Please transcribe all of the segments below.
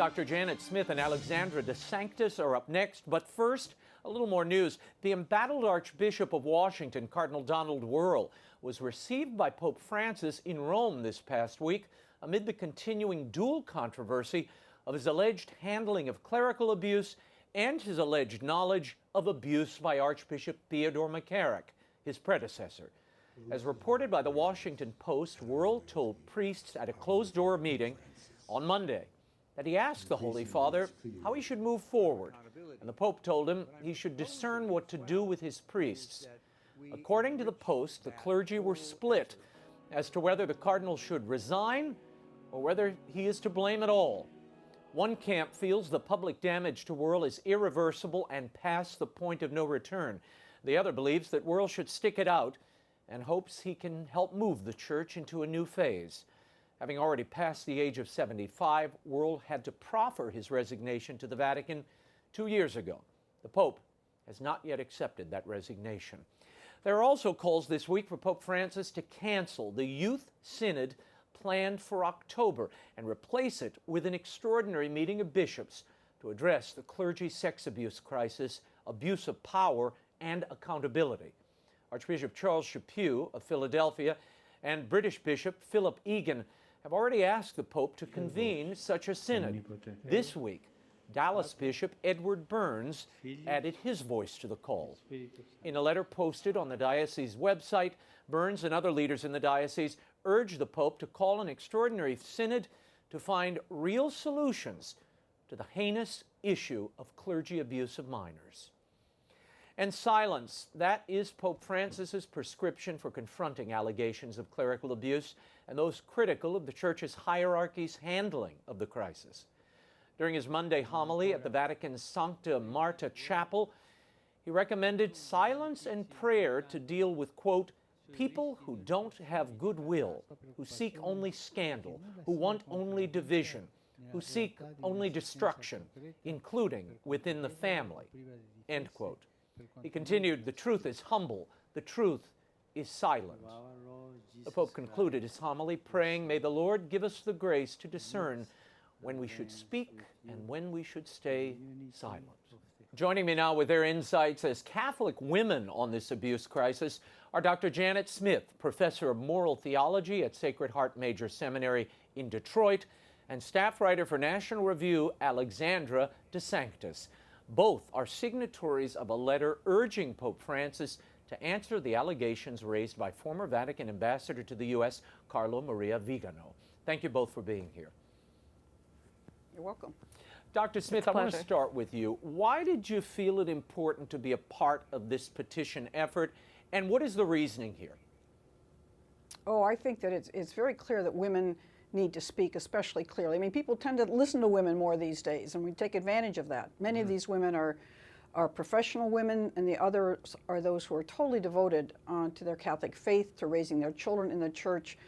Dr. Janet Smith and Alexandra DeSanctis are up next, but first, a little more news. The embattled Archbishop of Washington, Cardinal Wuerl, was received by Pope Francis in Rome this past week amid the continuing dual controversy of his alleged handling of clerical abuse and his alleged knowledge of abuse by Archbishop Theodore McCarrick, his predecessor. As reported by the Washington Post, Wuerl told priests at a closed-door meeting on Monday that he asked the Holy Father how he should move forward, and the Pope told him he should discern what to do with his priests. According to the Post, the clergy were split as to whether the cardinal should resign or whether he is to blame at all. One camp feels the public damage to Wuerl is irreversible and past the point of no return. The other believes that Wuerl should stick it out and hopes he can help move the Church into a new phase. Having already passed the age of 75, Wuerl had to proffer his resignation to the Vatican 2 years ago. The Pope has not yet accepted that resignation. There are also calls this week for Pope Francis to cancel the Youth Synod planned for October and replace it with an extraordinary meeting of bishops to address the clergy sex abuse crisis, abuse of power, and accountability. Archbishop Charles Chaput of Philadelphia and British Bishop Philip Egan have already asked the Pope to convene such a synod. This week, Dallas Bishop Edward Burns added his voice to the call. In a letter posted on the diocese website, Burns and other leaders in the diocese urged the Pope to call an extraordinary synod to find real solutions to the heinous issue of clergy abuse of minors. And silence, that is Pope Francis's prescription for confronting allegations of clerical abuse and those critical of the Church's hierarchy's handling of the crisis. During his Monday homily at the Vatican's Sancta Marta Chapel, he recommended silence and prayer to deal with, quote, people who don't have goodwill, who seek only scandal, who want only division, who seek only destruction, including within the family, end quote. He continued, the truth is humble, the truth is silent. The Pope concluded his homily praying, may the Lord give us the grace to discern when we should speak and when we should stay silent. Joining me now with their insights as Catholic women on this abuse crisis are Dr. Janet Smith, professor of moral theology at Sacred Heart Major Seminary in Detroit, and staff writer for National Review, Alexandra DeSanctis. Both are signatories of a letter urging Pope Francis to answer the allegations raised by former Vatican ambassador to the U.S., Carlo Maria Vigano. Thank you both for being here. You're welcome. Dr. Smith, I want to start with you. Why did you feel it important to be a part of this petition effort, and what is the reasoning here? Oh, I think that it's very clear that women need to speak especially clearly. I mean, people tend to listen to women more these days, and we take advantage of that. Many of these women are professional women, and the others are those who are totally devoted to their Catholic faith, to raising their children in the Church,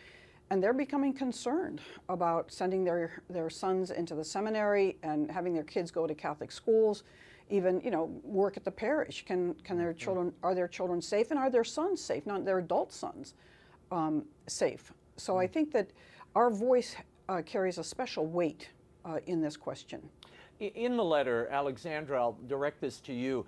and they're becoming concerned about sending their sons into the seminary and having their kids go to Catholic schools, even, you know, work at the parish. Can their children, are their children safe, and are their sons safe, not their adult sons safe? So I think that our voice carries a special weight in this question. In the letter, Alexandra, I'll direct this to you.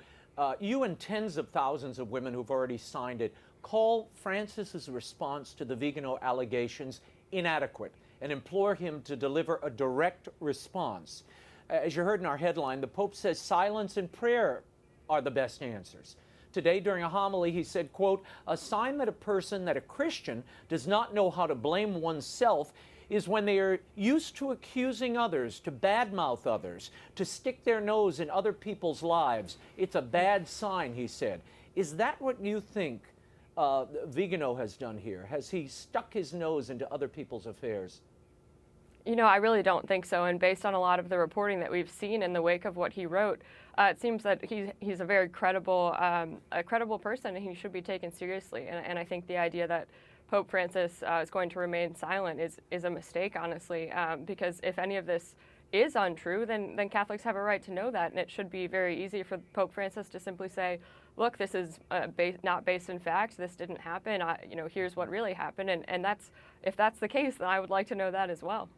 You and tens of thousands of women who've already signed it call Francis's response to the Vigano allegations inadequate and implore him to deliver a direct response. As you heard in our headline, the Pope says silence and prayer are the best answers. Today, during a homily, he said, quote, a sign that a Christian does not know how to blame oneself is when they are used to accusing others, to badmouth others, to stick their nose in other people's lives. It's a bad sign, he said. Is that what you think Vigano has done here? Has he stuck his nose into other people's affairs? You know, I really don't think so. And based on a lot of the reporting that we've seen in the wake of what he wrote, it seems that he's a very credible person, and he should be taken seriously. And I think the idea that Pope Francis is going to remain silent is a mistake, honestly, because if any of this is untrue, then Catholics have a right to know that, and it should be very easy for Pope Francis to simply say, look, this is not based in fact, this didn't happen, here's what really happened, and if that's the case, then I would like to know that as well.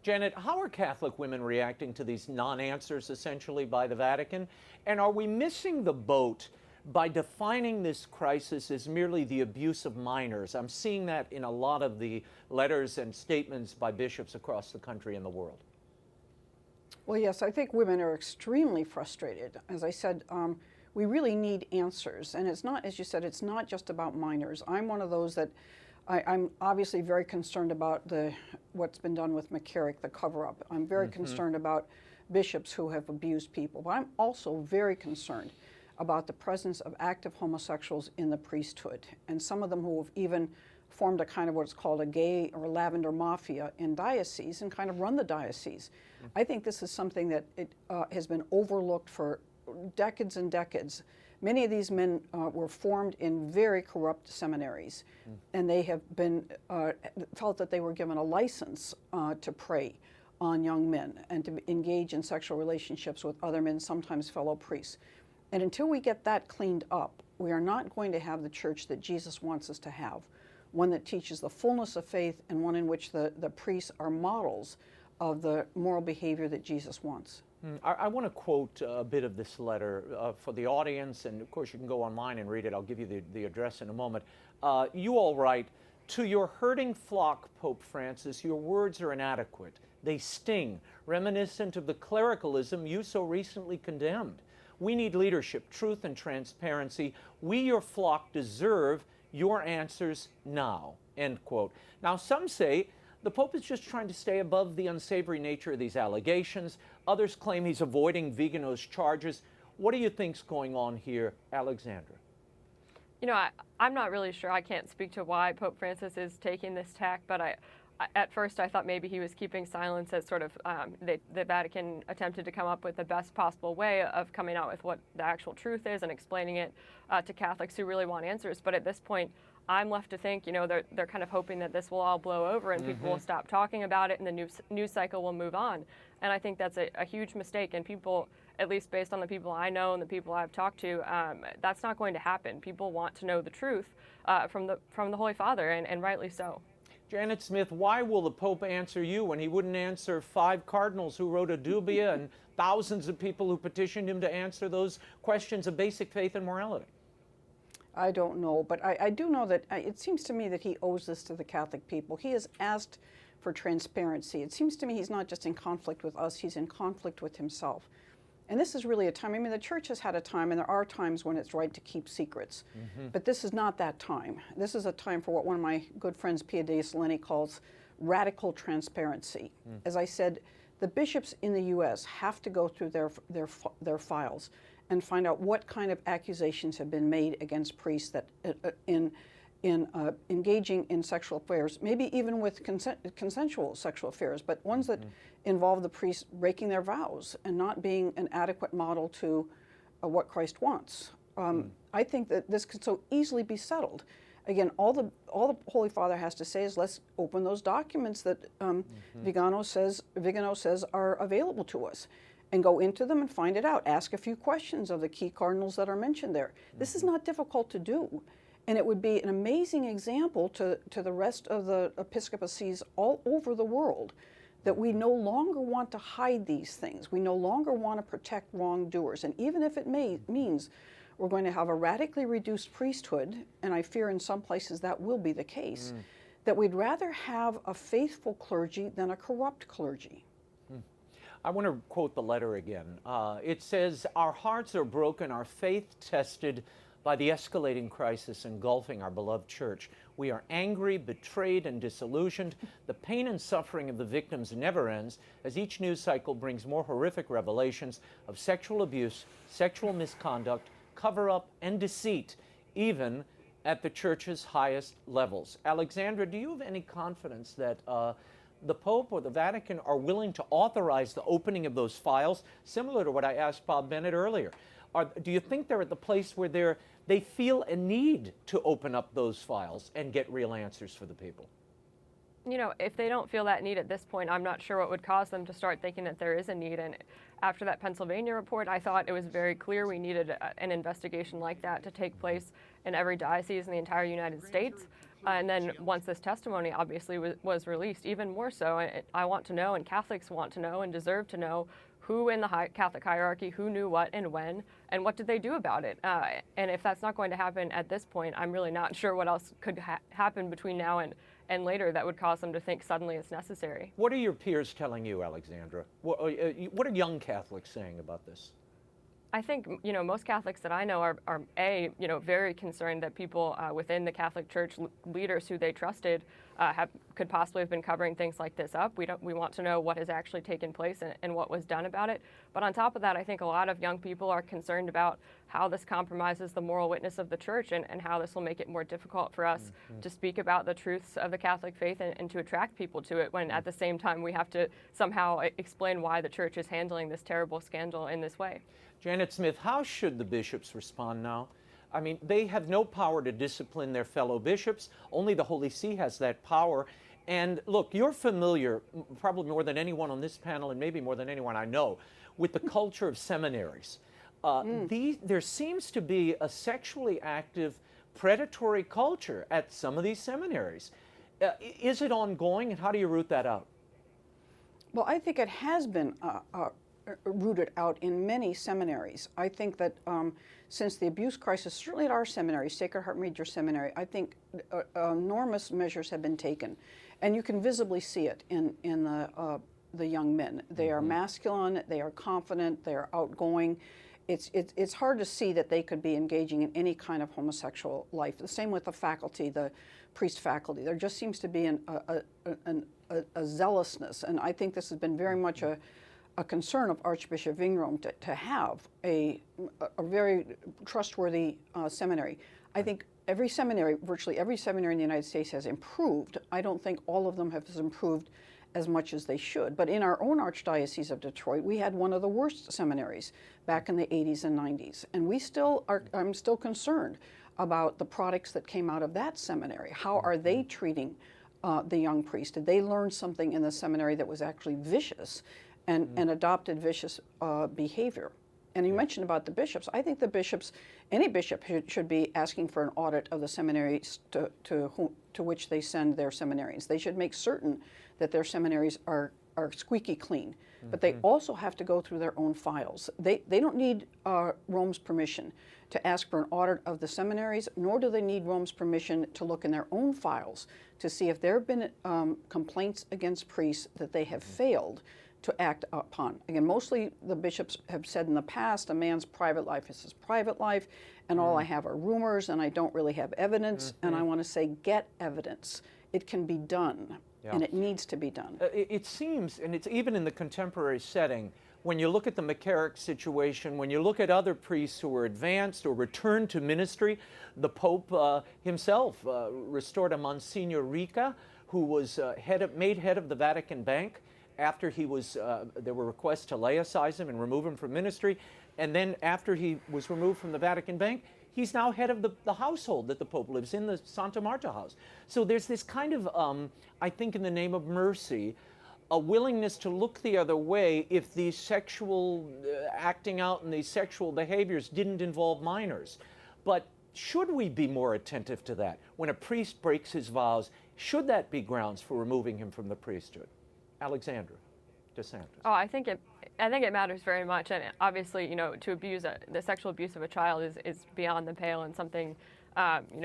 Janet, how are Catholic women reacting to these non-answers essentially by the Vatican? And are we missing the boat by defining this crisis as merely the abuse of minors? I'm seeing that in a lot of the letters and statements by bishops across the country and the world. Well, yes, I think women are extremely frustrated. As I said, we really need answers. And it's not, as you said, it's not just about minors. I'm one of those that I'm obviously very concerned about what's been done with McCarrick, the cover-up. I'm very concerned about bishops who have abused people. But I'm also very concerned about the presence of active homosexuals in the priesthood, and some of them who have even formed a kind of what's called a gay or lavender mafia in diocese and kind of run the diocese. I think this is something that has been overlooked for decades and decades. Many of these men were formed in very corrupt seminaries, and they have been felt that they were given a license to prey on young men and to engage in sexual relationships with other men, sometimes fellow priests. And until we get that cleaned up, we are not going to have the church that Jesus wants us to have, one that teaches the fullness of faith and one in which the priests are models of the moral behavior that Jesus wants. I want to quote a bit of this letter for the audience, and of course you can go online and read it. I'll give you the address in a moment. You all write, "To your hurting flock, Pope Francis, your words are inadequate. They sting, reminiscent of the clericalism you so recently condemned. We need leadership, truth, and transparency. We, your flock, deserve your answers now," end quote. Now, some say the Pope is just trying to stay above the unsavory nature of these allegations. Others claim he's avoiding Vigano's charges. What do you think's going on here, Alexandra? You know, I'm not really sure. I can't speak to why Pope Francis is taking this tack, but at first I thought maybe he was keeping silence as sort of the Vatican attempted to come up with the best possible way of coming out with what the actual truth is and explaining it to Catholics who really want answers. But at this point, I'm left to think, you know, they're kind of hoping that this will all blow over and people will stop talking about it and the news cycle will move on. And I think that's a huge mistake. And people, at least based on the people I know and the people I've talked to, that's not going to happen. People want to know the truth from the Holy Father, and rightly so. Janet Smith, why will the Pope answer you when he wouldn't answer 5 cardinals who wrote a dubia and thousands of people who petitioned him to answer those questions of basic faith and morality? I don't know, but I do know that it seems to me that he owes this to the Catholic people. He has asked for transparency. It seems to me he's not just in conflict with us, he's in conflict with himself. And this is really a time, I mean, the church has had a time, and there are times when it's right to keep secrets. But this is not that time. This is a time for what one of my good friends, Pia de Saleni, calls radical transparency. As I said, the bishops in the U.S. have to go through their files and find out what kind of accusations have been made against priests that in engaging in sexual affairs, maybe even with consensual sexual affairs, but ones that involve the priests breaking their vows and not being an adequate model to what Christ wants. I think that this could so easily be settled. Again, all the Holy Father has to say is, let's open those documents that Vigano says are available to us, and go into them and find it out. Ask a few questions of the key cardinals that are mentioned there. This is not difficult to do. And it would be an amazing example to the rest of the episcopacies all over the world that we no longer want to hide these things. We no longer want to protect wrongdoers. And even if it means we're going to have a radically reduced priesthood, and I fear in some places that will be the case, that we'd rather have a faithful clergy than a corrupt clergy. I want to quote the letter again. It says, "Our hearts are broken, our faith tested by the escalating crisis engulfing our beloved church. We are angry, betrayed, and disillusioned. The pain and suffering of the victims never ends as each news cycle brings more horrific revelations of sexual abuse, sexual misconduct, cover-up, and deceit, even at the church's highest levels." Alexandra, do you have any confidence that the Pope or the Vatican are willing to authorize the opening of those files, similar to what I asked Bob Bennett earlier? Do you think they're at the place where they feel a need to open up those files and get real answers for the people? You know, if they don't feel that need at this point, I'm not sure what would cause them to start thinking that there is a need. And after that Pennsylvania report, I thought it was very clear we needed an investigation like that to take place in every diocese in the entire United States. And then once this testimony obviously was released, even more so, I want to know, and Catholics want to know and deserve to know, who in the Catholic hierarchy, who knew what and when, and what did they do about it? And if that's not going to happen at this point, I'm really not sure what else could happen between now and later that would cause them to think suddenly it's necessary. What are your peers telling you, Alexandra? What are young Catholics saying about this? I think, most Catholics that I know are very concerned that people within the Catholic Church, leaders who they trusted, could possibly have been covering things like this up. We want to know what has actually taken place and what was done about it. But on top of that, I think a lot of young people are concerned about how this compromises the moral witness of the Church and how this will make it more difficult for us to speak about the truths of the Catholic faith and to attract people to it, when at the same time we have to somehow explain why the Church is handling this terrible scandal in this way. Janet Smith, how should the bishops respond now? I mean, they have no power to discipline their fellow bishops. Only the Holy See has that power. And look, you're familiar, probably more than anyone on this panel, and maybe more than anyone I know, with the culture of seminaries. There seems to be a sexually active, predatory culture at some of these seminaries. Is it ongoing, and how do you root that out? Well, I think it has been rooted out in many seminaries. I think that since the abuse crisis, certainly at our seminary, Sacred Heart Major Seminary, I think enormous measures have been taken. And you can visibly see it in the young men. They are masculine, they are confident, they are outgoing. It's hard to see that they could be engaging in any kind of homosexual life. The same with the faculty, the priest faculty. There just seems to be a zealousness, and I think this has been very much a concern of Archbishop Vingram to have a very trustworthy seminary. I think every seminary, virtually every seminary in the United States has improved. I don't think all of them have improved as much as they should. But in our own Archdiocese of Detroit, we had one of the worst seminaries back in the 80s and 90s. And I'm still concerned about the products that came out of that seminary. How are they treating the young priest? Did they learn something in the seminary that was actually vicious and adopted vicious behavior? And you mentioned about the bishops. I think the bishops, any bishop should be asking for an audit of the seminaries to which they send their seminarians. They should make certain that their seminaries are squeaky clean. But they also have to go through their own files. They don't need Rome's permission to ask for an audit of the seminaries, nor do they need Rome's permission to look in their own files to see if there have been complaints against priests that they have failed to act upon. Again, mostly the bishops have said in the past, a man's private life is his private life, and all I have are rumors, and I don't really have evidence, and I want to say, get evidence. It can be done, and it needs to be done. It seems, and it's even in the contemporary setting, when you look at the McCarrick situation, when you look at other priests who were advanced or returned to ministry, the Pope himself restored a Monsignor Rica, who was made head of the Vatican Bank after he was, there were requests to laicize him and remove him from ministry. And then after he was removed from the Vatican Bank, he's now head of the household that the Pope lives in, the Santa Marta house. So there's this kind of, I think in the name of mercy, a willingness to look the other way if these sexual acting out and these sexual behaviors didn't involve minors. But should we be more attentive to that? When a priest breaks his vows, should that be grounds for removing him from the priesthood? Alexandra DeSantis. Oh, I think it matters very much, and obviously, to abuse the sexual abuse of a child is beyond the pale and something,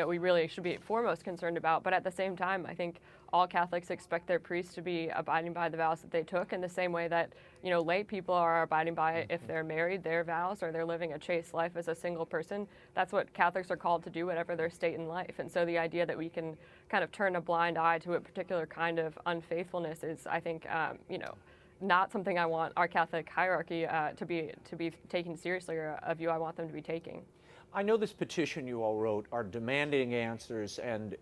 we really should be foremost concerned about. But at the same time, I think all Catholics expect their priests to be abiding by the vows that they took in the same way that, lay people are abiding by, if they're married, their vows, or they're living a chaste life as a single person. That's what Catholics are called to do, whatever their state in life. And so the idea that we can kind of turn a blind eye to a particular kind of unfaithfulness is, I think, not something I want our Catholic hierarchy to be taken seriously, or a view I want them to be taking. I know this petition you all wrote are demanding answers, and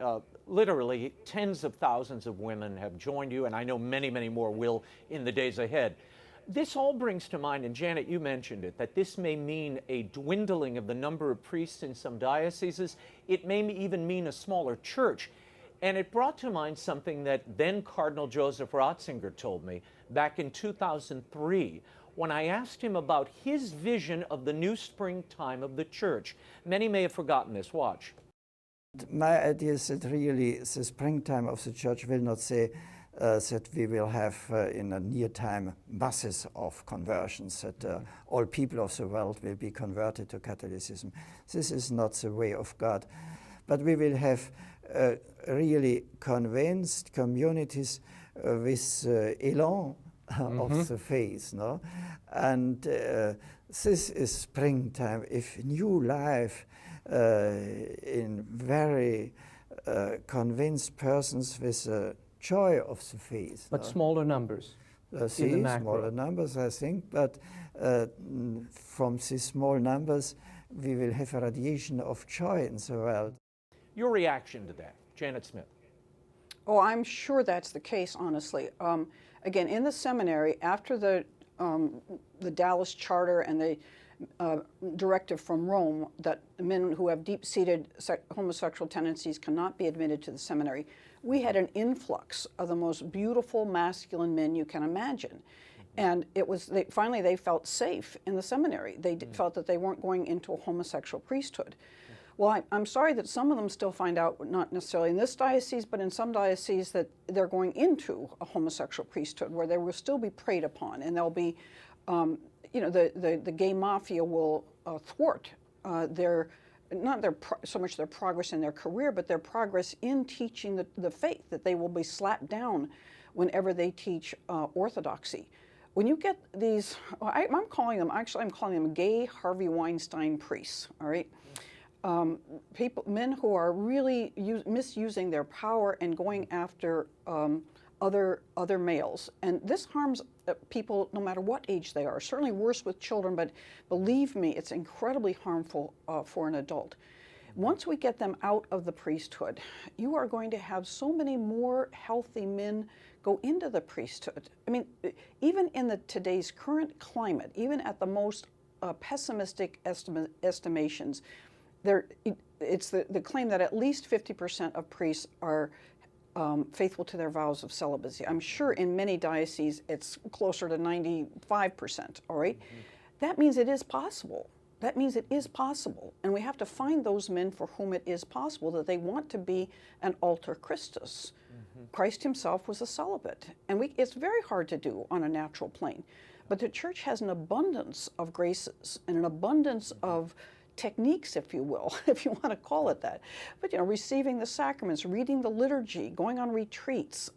literally tens of thousands of women have joined you, and I know many, many more will in the days ahead. This all brings to mind, and Janet, you mentioned it, that this may mean a dwindling of the number of priests in some dioceses. It may even mean a smaller church. And it brought to mind something that then Cardinal Joseph Ratzinger told me back in 2003, when I asked him about his vision of the new springtime of the church. Many may have forgotten this. Watch. My idea is that really the springtime of the church will not say that we will have in a near time masses of conversions, that all people of the world will be converted to Catholicism. This is not the way of God. But we will have really convinced communities with elan of the faith, no? And this is springtime. If new life in very convinced persons with joy of the faith. But smaller numbers. Smaller numbers, I think, but from these small numbers, we will have a radiation of joy in the world. Your reaction to that, Janet Smith? Oh, I'm sure that's the case, honestly. Again, in the seminary, after the Dallas Charter and the directive from Rome that men who have deep-seated homosexual tendencies cannot be admitted to the seminary, we had an influx of the most beautiful masculine men you can imagine. And it was, finally they felt safe in the seminary. They felt that they weren't going into a homosexual priesthood. Well, I'm sorry that some of them still find out, not necessarily in this diocese, but in some dioceses, that they're going into a homosexual priesthood where they will still be preyed upon, and they'll be, you know, the gay mafia will thwart so much their progress in their career, but their progress in teaching the faith, that they will be slapped down whenever they teach orthodoxy. When you get these, I'm calling them gay Harvey Weinstein priests, all right? Men who are really misusing their power and going after other males. And this harms people no matter what age they are, certainly worse with children, but believe me, it's incredibly harmful for an adult. Once we get them out of the priesthood, you are going to have so many more healthy men go into the priesthood. I mean, even in today's current climate, even at the most pessimistic estimations, it's the claim that at least 50% of priests are faithful to their vows of celibacy. I'm sure in many dioceses it's closer to 95%, all right? That means it is possible. That means it is possible. And we have to find those men for whom it is possible, that they want to be an alter Christus. Christ himself was a celibate. And it's very hard to do on a natural plane. But the church has an abundance of graces and an abundance of techniques, if you will, if you want to call it that. But, you know, receiving the sacraments, reading the liturgy, going on retreats,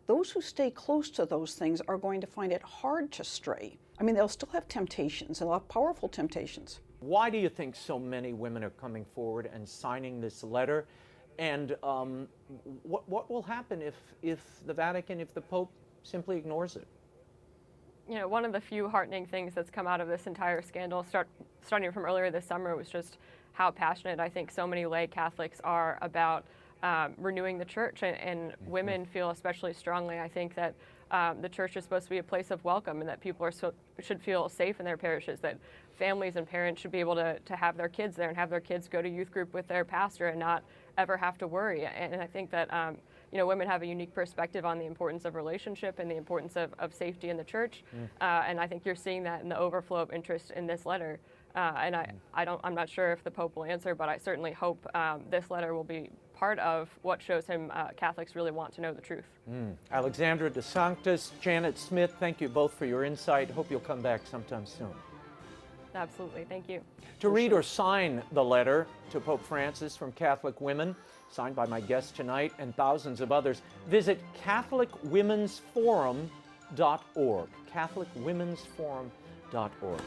those who stay close to those things are going to find it hard to stray. I mean, they'll still have temptations, they'll have powerful temptations. Why do you think so many women are coming forward and signing this letter? And what will happen if the Vatican, if the Pope simply ignores it? You know, one of the few heartening things that's come out of this entire scandal, starting from earlier this summer, was just how passionate I think so many lay Catholics are about renewing the church, and women feel especially strongly, I think, that the church is supposed to be a place of welcome, and that people should feel safe in their parishes, that families and parents should be able to have their kids there and have their kids go to youth group with their pastor and not ever have to worry. And I think that you know, women have a unique perspective on the importance of relationship and the importance of safety in the church. And I think you're seeing that in the overflow of interest in this letter. And I'm not sure if the Pope will answer, but I certainly hope this letter will be part of what shows him Catholics really want to know the truth. Alexandra DeSanctis, Janet Smith, thank you both for your insight. Hope you'll come back sometime soon. Absolutely, thank you. To read or sign the letter to Pope Francis from Catholic women, signed by my guest tonight and thousands of others, visit CatholicWomen'sForum.org. CatholicWomen'sForum.org.